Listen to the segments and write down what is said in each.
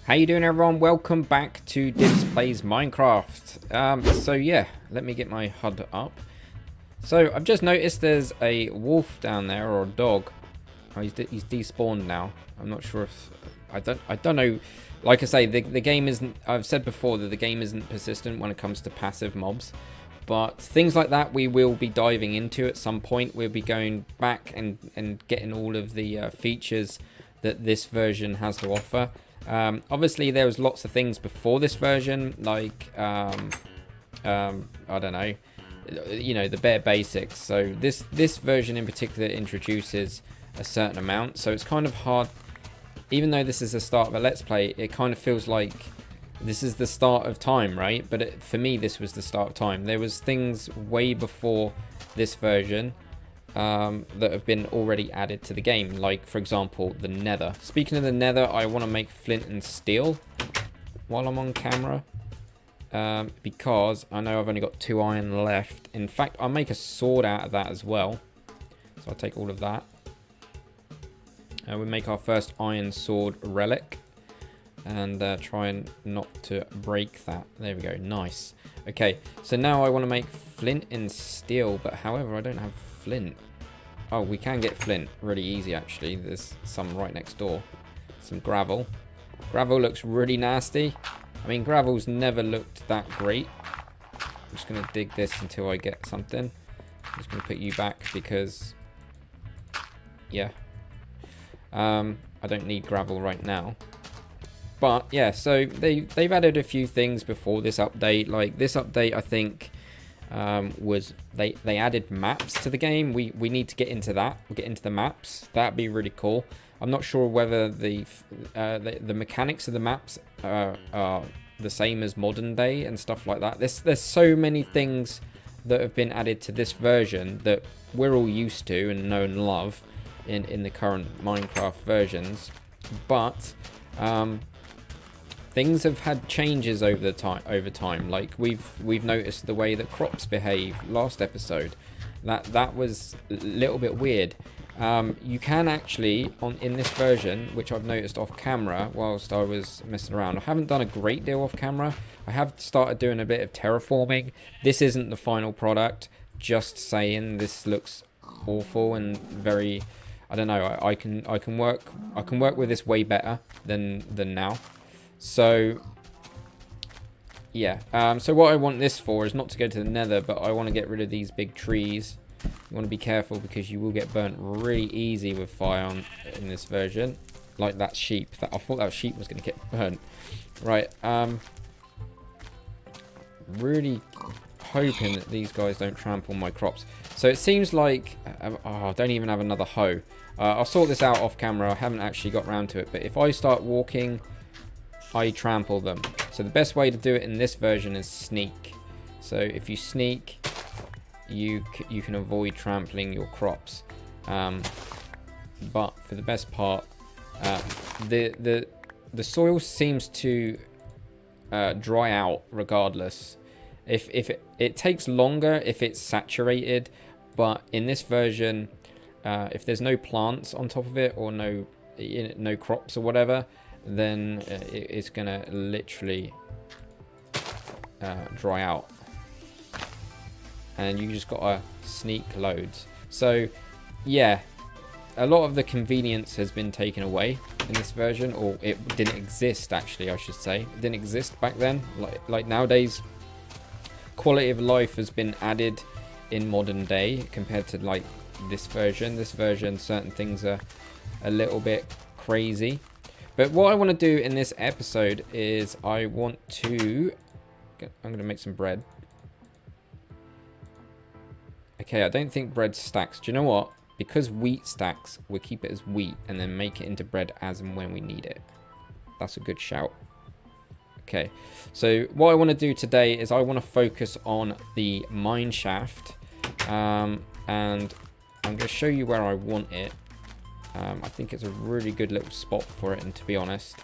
How you doing, everyone? Welcome back to Dibz Plays Minecraft. So yeah, let me get my HUD up. So I've just noticed there's a wolf down there, or a dog. Oh, he's despawned now. I'm not sure if I don't know. Like I say, the game isn't. I've said before that the game isn't persistent when it comes to passive mobs. But things like that we will be diving into at some point. We'll be going back and getting all of the features that this version has to offer. Obviously there was lots of things before this version, like I don't know, you know, the bare basics. So this version in particular introduces a certain amount, so it's kind of hard. Even though this is the start of a let's play, it kind of feels like this is the start of time, right? But for me, this was the start of time. There was things way before this version that have been already added to the game, like for example the nether. Speaking of the nether, I want to make flint and steel while I'm on camera, because I know I've only got 2 iron left. In fact, I'll make a sword out of that as well, so I'll take all of that. We'll make our first iron sword relic and try and not to break that. There we go, nice. Okay, so now I want to make flint and steel, but however I don't have flint. Oh, we can get flint really easy actually. There's some right next door. Some gravel. Gravel looks really nasty. I mean, gravel's never looked that great. I'm just going to dig this until I get something. I'm just going to put you back because, yeah, I don't need gravel right now. But yeah, so they've added a few things before this update. Like this update, I think was they added maps to the game. We need to get into that. We'll get into the maps. That'd be really cool. I'm not sure whether the mechanics of the maps are the same as modern day and stuff like that. There's so many things that have been added to this version that we're all used to and know and love in the current Minecraft versions, but things have had changes over time. Like we've noticed the way that crops behave last episode. That was a little bit weird. You can actually in this version, which I've noticed off camera whilst I was messing around. I haven't done a great deal off camera. I have started doing a bit of terraforming. This isn't the final product. Just saying, this looks awful and very. I don't know. I can work with this way better than now. So yeah, so what I want this for is not to go to the nether, but I want to get rid of these big trees. You want to be careful because you will get burnt really easy with fire in this version, like that sheep. I thought that sheep was going to get burnt. Right, really hoping that these guys don't trample my crops. So it seems like I don't even have another hoe. I'll sort this out off camera. I haven't actually got round to it, but if I start walking, I trample them. So the best way to do it in this version is sneak. So if you sneak, you can avoid trampling your crops. But for the best part, the soil seems to dry out regardless. If it takes longer if it's saturated, but in this version, if there's no plants on top of it or no crops or whatever, then it's gonna literally dry out, and you just gotta sneak loads. So yeah, a lot of the convenience has been taken away in this version, or it didn't exist actually, I should say. It didn't exist back then. Like nowadays, quality of life has been added in modern day compared to like this version. This version, certain things are a little bit crazy. But what I want to do in this episode is I'm going to make some bread. Okay, I don't think bread stacks. Do you know what? Because wheat stacks, we'll keep it as wheat and then make it into bread as and when we need it. That's a good shout. Okay, so what I want to do today is I want to focus on the mine shaft. And I'm going to show you where I want it. I think it's a really good little spot for it, and to be honest,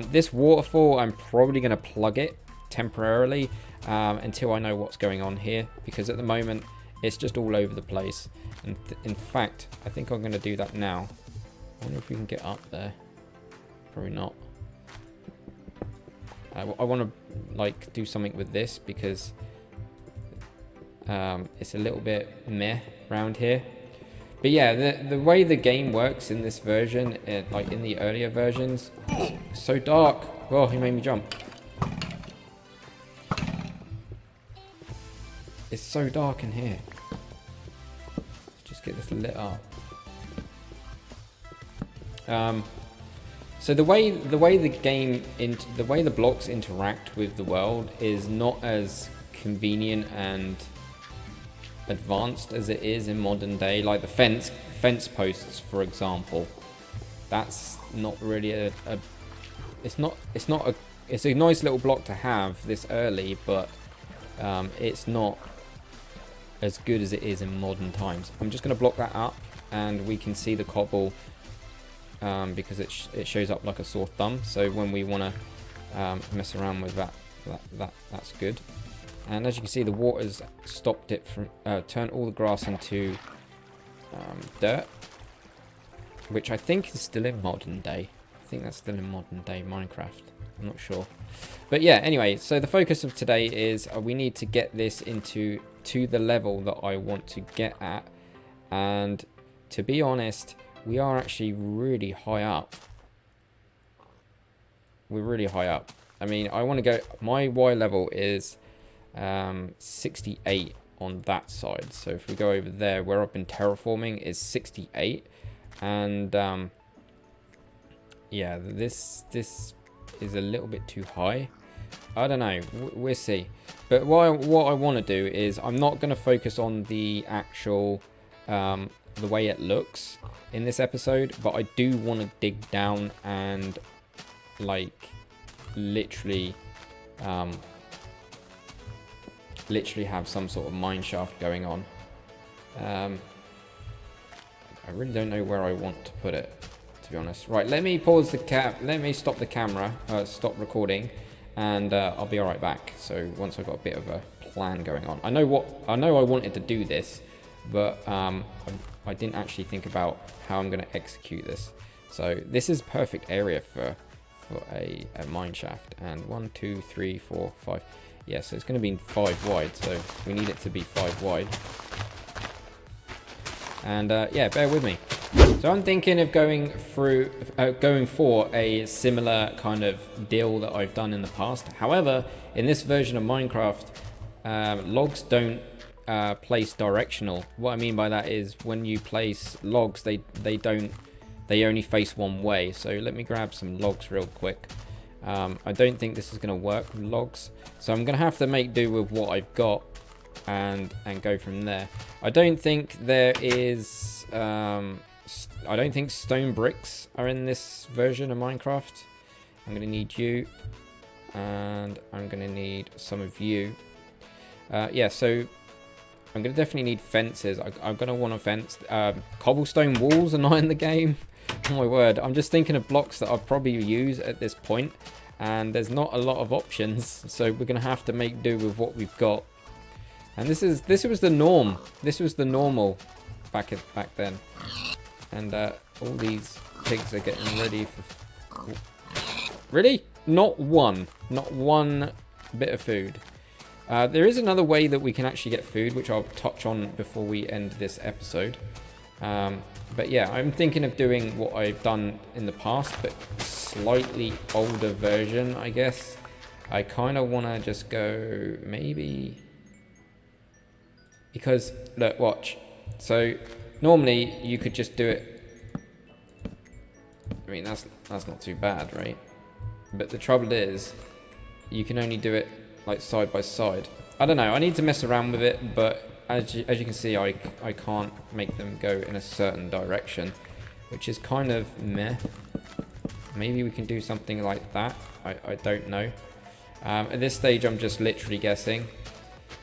this waterfall, I'm probably going to plug it temporarily until I know what's going on here, because at the moment it's just all over the place. And in fact, I think I'm going to do that now. I wonder if we can get up there. Probably not. I want to like do something with this because it's a little bit meh around here. But yeah, the way the game works in this version, like in the earlier versions, it's so dark. Oh, he made me jump. It's so dark in here. Let's just get this lit up. So the way the blocks interact with the world is not as convenient and advanced as it is in modern day. Like the fence posts, for example. That's not really it's a nice little block to have this early, but it's not as good as it is in modern times. I'm just going to block that up, and we can see the cobble because it shows up like a sore thumb. So when we want to mess around with that's good. And as you can see, the water's stopped it from turned all the grass into dirt, which I think is still in modern day. I think that's still in modern day Minecraft. I'm not sure. But yeah, anyway, so the focus of today is we need to get this to the level that I want to get at. And to be honest, we are actually really high up. We're really high up. I mean, I want to go... My Y level is 68 on that side. So if we go over there, where I've been terraforming is 68. And yeah, this is a little bit too high. I don't know, we'll see. But what I want to do is I'm not going to focus on the actual the way it looks in this episode, but I do want to dig down and like literally have some sort of mine shaft going on. I really don't know where I want to put it, to be honest. Right, let me pause the let me stop the camera, stop recording, and I'll be right back. So once I've got a bit of a plan going on, I know I wanted to do this, but I didn't actually think about how I'm going to execute this. So this is perfect area for a mine shaft. And 1, 2, 3, 4, 5. Yeah, so it's going to be 5 wide. So we need it to be 5 wide. And yeah, bear with me. So I'm thinking of going for a similar kind of deal that I've done in the past. However, in this version of Minecraft, logs don't place directional. What I mean by that is when you place logs, they only face one way. So let me grab some logs real quick. I don't think this is going to work with logs, so I'm going to have to make do with what I've got and go from there. I don't think there is I don't think stone bricks are in this version of Minecraft. I'm going to need you, and I'm going to need some of you. Yeah, so I'm going to definitely need fences. I'm going to want a fence. Cobblestone walls are not in the game. Oh my word. I'm just thinking of blocks that I'll probably use at this point, and there's not a lot of options, so we're going to have to make do with what we've got. And this was the norm. This was the normal back then. And all these pigs are getting ready for... Really? Not one bit of food. There is another way that we can actually get food, which I'll touch on before we end this episode. But yeah, I'm thinking of doing what I've done in the past, but slightly older version, I guess. I kind of want to just go maybe... Because, look, watch. So, normally you could just do it... I mean, that's not too bad, right? But the trouble is, you can only do it like side by side. I don't know, I need to mess around with it, but as you can see, I can't make them go in a certain direction, which is kind of meh. Maybe we can do something like that. I don't know. At this stage, I'm just literally guessing.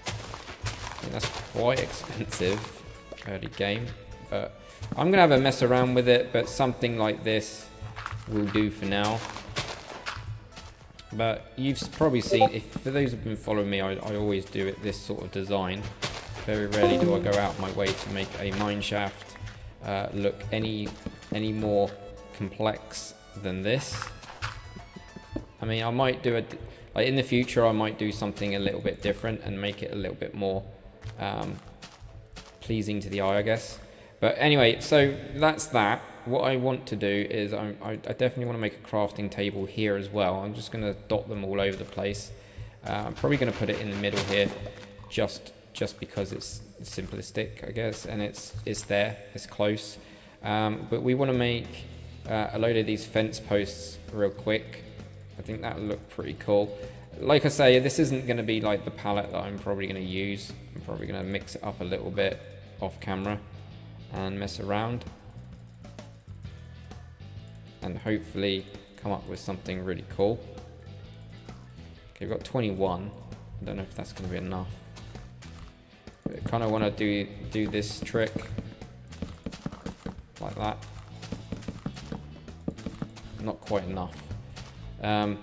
I think that's quite expensive early game, but I'm gonna have a mess around with it, but something like this will do for now. But you've probably seen, for those who've been following me, I always do it this sort of design. Very rarely do I go out my way to make a mine shaft look any more complex than this. I mean, I might do Like in the future, I might do something a little bit different and make it a little bit more pleasing to the eye, I guess. But anyway, so that's that. What I want to do is I definitely want to make a crafting table here as well. I'm just going to dot them all over the place. I'm probably going to put it in the middle here, just because it's simplistic, I guess, and it's there, it's close. But we want to make a load of these fence posts real quick. I think that'll look pretty cool. Like I say, this isn't going to be like the palette that I'm probably going to use. I'm probably going to mix it up a little bit off camera and mess around, and hopefully come up with something really cool. Okay, we've got 21. I don't know if that's going to be enough. But I kind of want to do this trick like that. Not quite enough. And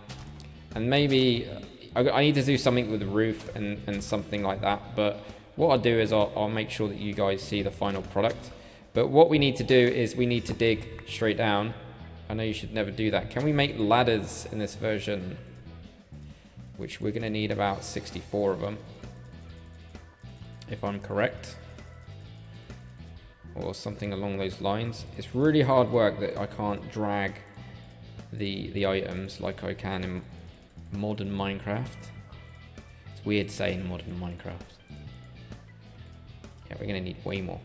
maybe I need to do something with the roof and something like that. But what I'll do is I'll make sure that you guys see the final product. But what we need to do is we need to dig straight down. I know you should never do that. Can we make ladders in this version? Which we're going to need about 64 of them, if I'm correct, or something along those lines. It's really hard work that I can't drag the items like I can in modern Minecraft. It's weird saying modern Minecraft. Yeah, we're gonna need way more.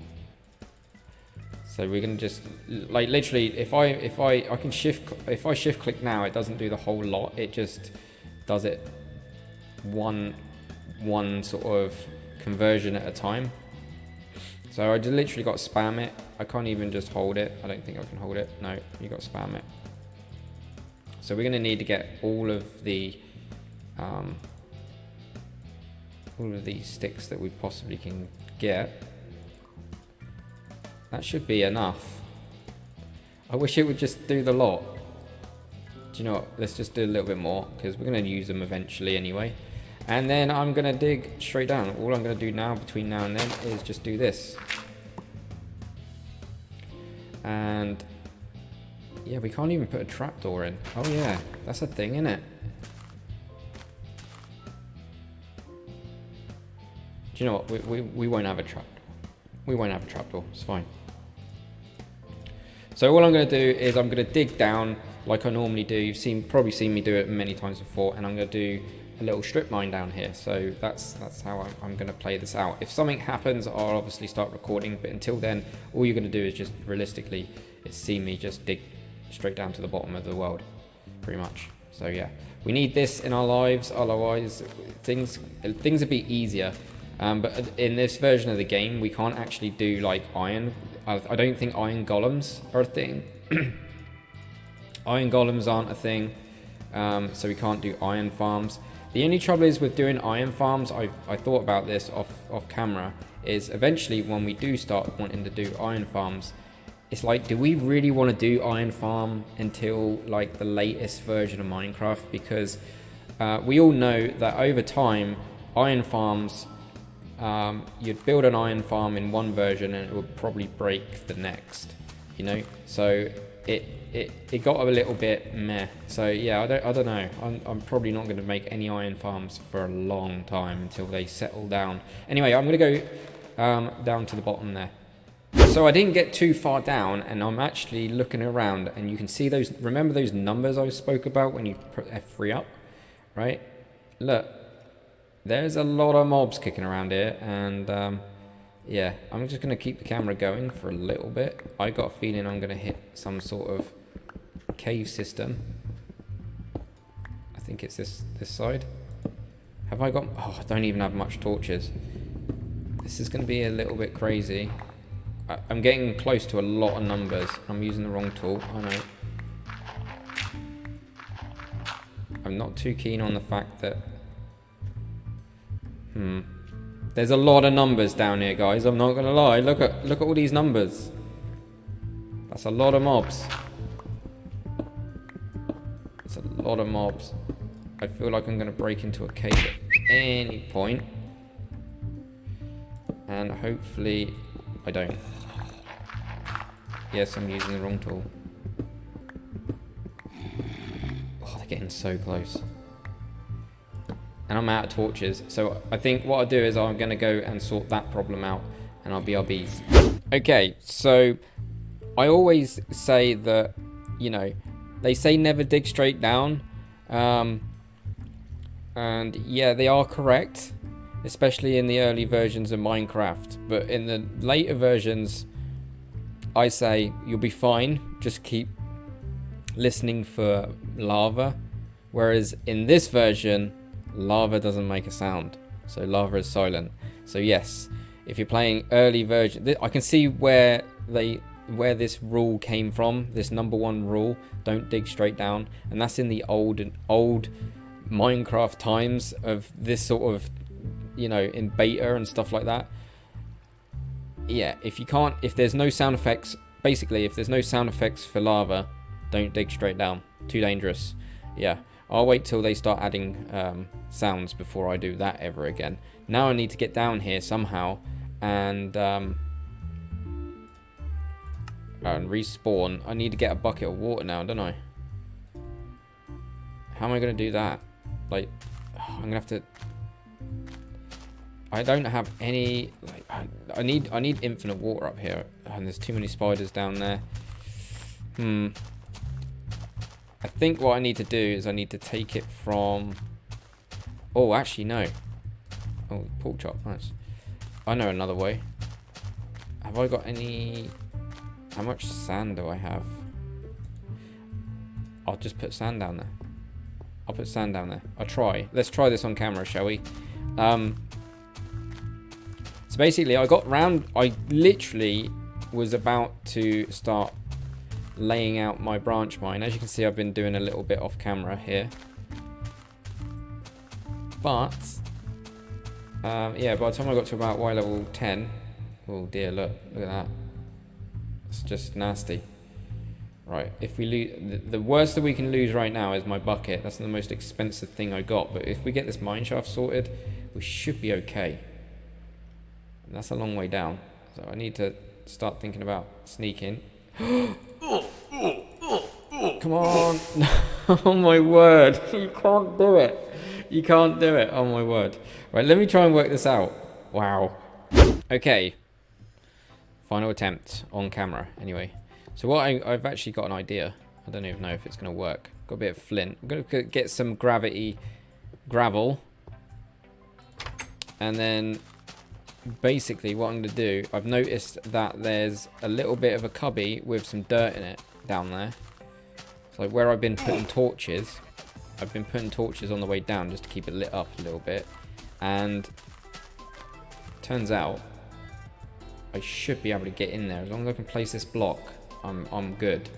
So we're gonna just like literally, if I shift click now, it doesn't do the whole lot. It just does it one sort of conversion at a time. So I just literally got to spam it. I can't even just hold it. I don't think I can hold it. No, you got to spam it. So we're going to need to get all of these sticks that we possibly can get. That should be enough. I wish it would just do the lot. Do you know what? Let's just do a little bit more, because we're going to use them eventually anyway. And then I'm going to dig straight down. All I'm going to do now, between now and then, is just do this. And yeah, we can't even put a trapdoor in. Oh yeah, that's a thing, isn't it? Do you know what? We won't have a trapdoor. We won't have a trapdoor. It's fine. So all I'm going to do is I'm going to dig down like I normally do. You've probably seen me do it many times before, and I'm going to do a little strip mine down here. So that's how I'm going to play this out. If something happens, I'll obviously start recording, but until then, all you're going to do is just realistically is see me just dig straight down to the bottom of the world, pretty much. So yeah, we need this in our lives, otherwise things would be easier. But in this version of the game, we can't actually do like iron. I don't think iron golems are a thing. Iron golems aren't a thing, so we can't do iron farms. The only trouble is with doing iron farms, I thought about this off camera, is eventually when we do start wanting to do iron farms, it's like, do we really want to do iron farm until like the latest version of Minecraft? Because we all know that over time, iron farms, you'd build an iron farm in one version and it would probably break the next, you know? So it got a little bit meh. So yeah, I don't know. I'm probably not going to make any iron farms for a long time until they settle down. Anyway, I'm going to go down to the bottom there. So I didn't get too far down, and I'm actually looking around, and you can see those. Remember those numbers I spoke about when you put F3 up, right? Look, there's a lot of mobs kicking around here, and yeah, I'm just going to keep the camera going for a little bit. I got a feeling I'm going to hit some sort of cave system. I think it's this side. Have I got... Oh, I don't even have much torches. This is going to be a little bit crazy. I'm getting close to a lot of numbers. I'm using the wrong tool, I know. I'm not too keen on the fact that... There's a lot of numbers down here, guys. I'm not gonna lie. Look at all these numbers. That's a lot of mobs. It's a lot of mobs. I feel like I'm gonna break into a cave at any point, and hopefully I don't. Yes, I'm using the wrong tool. Oh, they're getting so close. and I'm out of torches. So I think what I'll do is I'm going to go and sort that problem out, and I'll be RBs. Okay, so I always say that, you know, they say never dig straight down. And yeah, they are correct, especially in the early versions of Minecraft. But in the later versions, I say you'll be fine. Just keep listening for lava. Whereas in this version, lava doesn't make a sound. So lava is silent. So yes, if you're playing early version, I can see where this rule came from. This #1 rule: don't dig straight down, and that's in the old Minecraft times of this sort of, you know, in beta and stuff like that. Yeah, if there's no sound effects, basically, if there's no sound effects for lava, don't dig straight down. Too dangerous. Yeah, I'll wait till they start adding sounds before I do that ever again. Now I need to get down here somehow and respawn. I need to get a bucket of water now, don't I? How am I going to do that? Like, I'm going to have to... I don't have any... Like, I need infinite water up here. And there's too many spiders down there. I think what I need to do is I need to take it from... Oh, actually, no. Oh, pork chop. Nice. I know another way. Have I got any... How much sand do I have? I'll just put sand down there. I'll put sand down there. I'll try. Let's try this on camera, shall we? So basically, I literally was about to start laying out my branch mine. As you can see, I've been doing a little bit off camera here. But, yeah, by the time I got to about Y level 10, oh dear, look at that. It's just nasty. Right, if we lose, the worst that we can lose right now is my bucket. That's the most expensive thing I got. But if we get this mine shaft sorted, we should be okay. And that's a long way down. So I need to start thinking about sneaking. Come on. Oh my word. You can't do it. You can't do it. Oh my word. Right, let me try and work this out. Wow. Okay. Final attempt on camera, anyway. So what I've actually got an idea. I don't even know if it's going to work. Got a bit of flint. I'm going to get some gravel. And then basically what I'm going to do, I've noticed that there's a little bit of a cubby with some dirt in it down there. So where I've been putting torches, I've been putting torches on the way down just to keep it lit up a little bit. And turns out I should be able to get in there. As long as I can place this block, I'm good.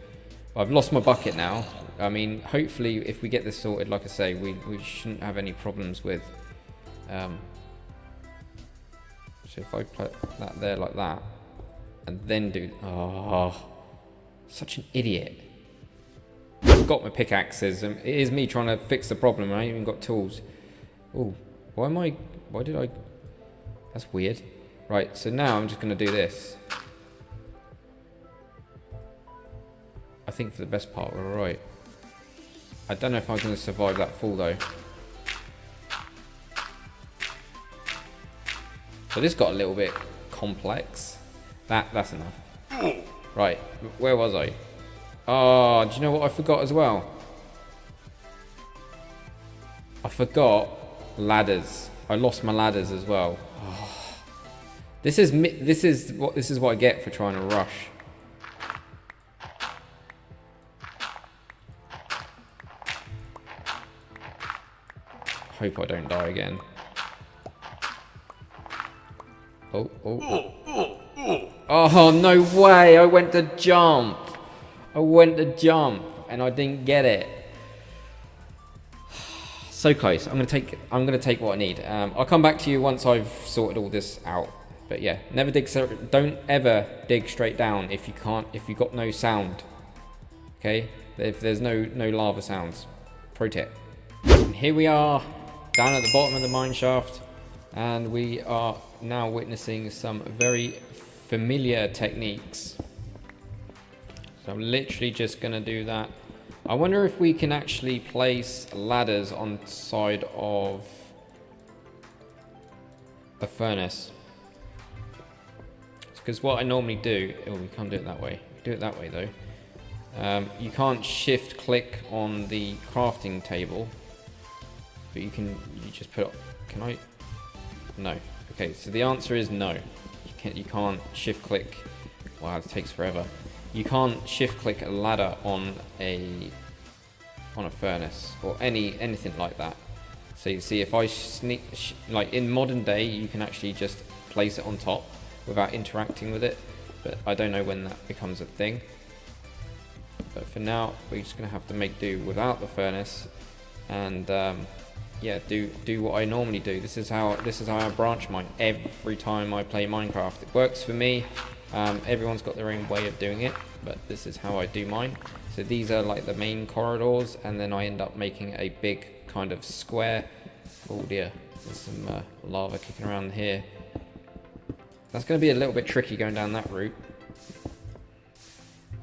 But I've lost my bucket now. I mean, hopefully if we get this sorted, like I say, we shouldn't have any problems with... So if I put that there like that, and then do... Oh, such an idiot. I forgot my pickaxes. It is me trying to fix the problem. I ain't even got tools. Oh, why did I... That's weird. Right, so now I'm just going to do this. I think for the best part we're alright. I don't know if I'm going to survive that fall though. So this got a little bit complex. That's enough. Right, where was I? Oh, do you know what I forgot as well? I forgot ladders. I lost my ladders as well. Oh. This is what I get for trying to rush. Hope I don't die again. Oh. Oh, no way. I went to jump. And I didn't get it. So close. I'm gonna take what I need. I'll come back to you once I've sorted all this out. But yeah, don't ever dig straight down if you've got no sound. Okay? If there's no lava sounds. Pro tip. And here we are, down at the bottom of the mine shaft, and we are now witnessing some very familiar techniques. So I'm literally just gonna do that. I wonder if we can actually place ladders on the side of a furnace. Because what I normally do, oh, we can't do it that way. Do it that way though. You can't shift click on the crafting table, but you just put, can I? No. Okay, so the answer is no. You can't shift click. Wow, it takes forever. You can't shift click a ladder on a furnace or anything like that. So you see, if I like in modern day, you can actually just place it on top without interacting with it, but I don't know when that becomes a thing. But for now, we're just gonna have to make do without the furnace, and yeah, do what I normally do. This is how I branch mine every time I play Minecraft. It works for me. Everyone's got their own way of doing it, but this is how I do mine. So these are like the main corridors, and then I end up making a big kind of square. Oh dear, there's some lava kicking around here. That's going to be a little bit tricky going down that route.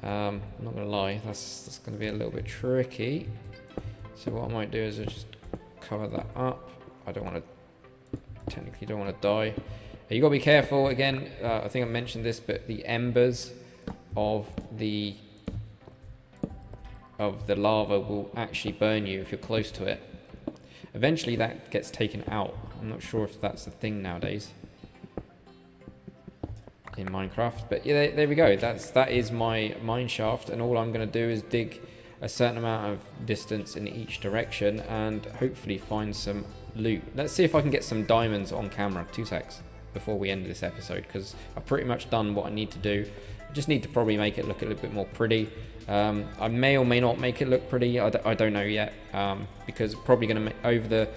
I'm not going to lie, that's going to be a little bit tricky. So what I might do is I just cover that up. I don't want to, technically don't want to die. You got to be careful again. I think I mentioned this, but the embers of the lava will actually burn you if you're close to it. Eventually that gets taken out. I'm not sure if that's a thing nowadays in Minecraft, but yeah, there we go. That is my mine shaft, and all I'm going to do is dig a certain amount of distance in each direction and hopefully find some loot. Let's see if I can get some diamonds on camera. 2 secs before we end this episode, because I've pretty much done what I need to do. I just need to probably make it look a little bit more pretty. I may or may not make it look pretty. I don't know yet, because probably going to make, over the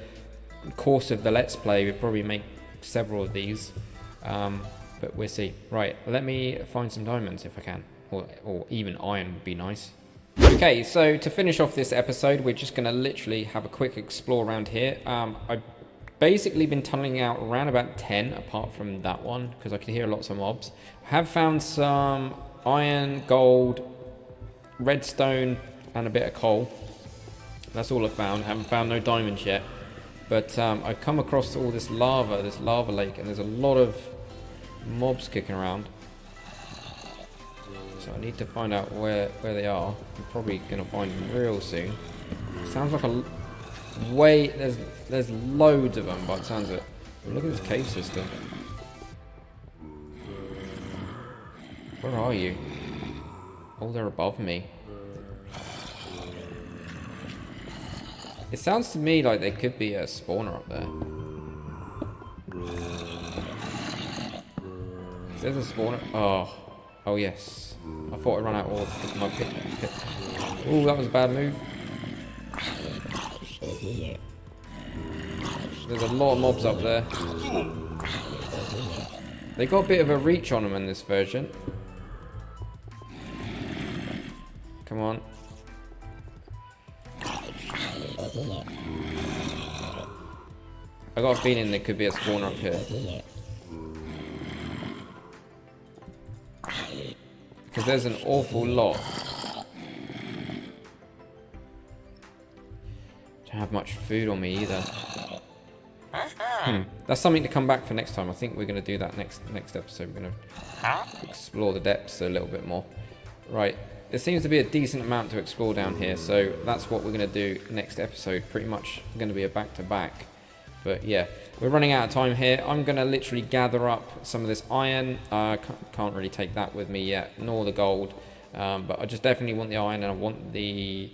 course of the Let's Play, we'll probably make several of these, but we'll see. Right, let me find some diamonds if I can, or even iron would be nice. Okay, so to finish off this episode, we're just going to literally have a quick explore around here. I've basically been tunneling out around about 10, apart from that one, because I can hear lots of mobs. I have found some iron, gold, redstone, and a bit of coal. That's all I've found. I haven't found no diamonds yet. But I've come across all this lava lake, and there's a lot of mobs kicking around. So I need to find out where they are. I'm probably going to find them real soon. Sounds like a way... There's loads of them by the sounds of it. Look at this cave system. Where are you? Oh, they're above me. It sounds to me like there could be a spawner up there. There's a spawner. Oh yes. I thought I ran out of my pit. Oh, that was a bad move. There's a lot of mobs up there. They got a bit of a reach on them in this version. Come on. I got a feeling there could be a spawner up here. Because there's an awful lot. Don't have much food on me either. That's something to come back for next time. I think we're going to do that next episode. We're going to explore the depths a little bit more. Right. There seems to be a decent amount to explore down here, so that's what we're going to do next episode. Pretty much going to be a back-to-back. But yeah, we're running out of time here. I'm going to literally gather up some of this iron. I can't really take that with me yet, nor the gold. But I just definitely want the iron, and I want the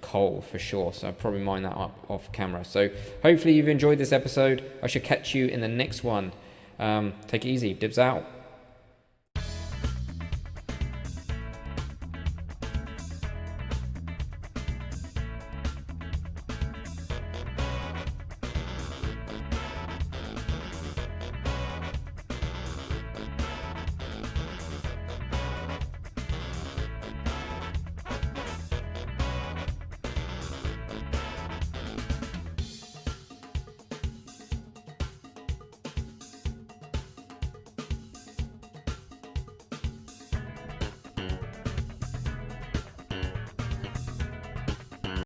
coal for sure. So I'll probably mine that up off camera. So hopefully you've enjoyed this episode. I should catch you in the next one. Take it easy. Dibz out.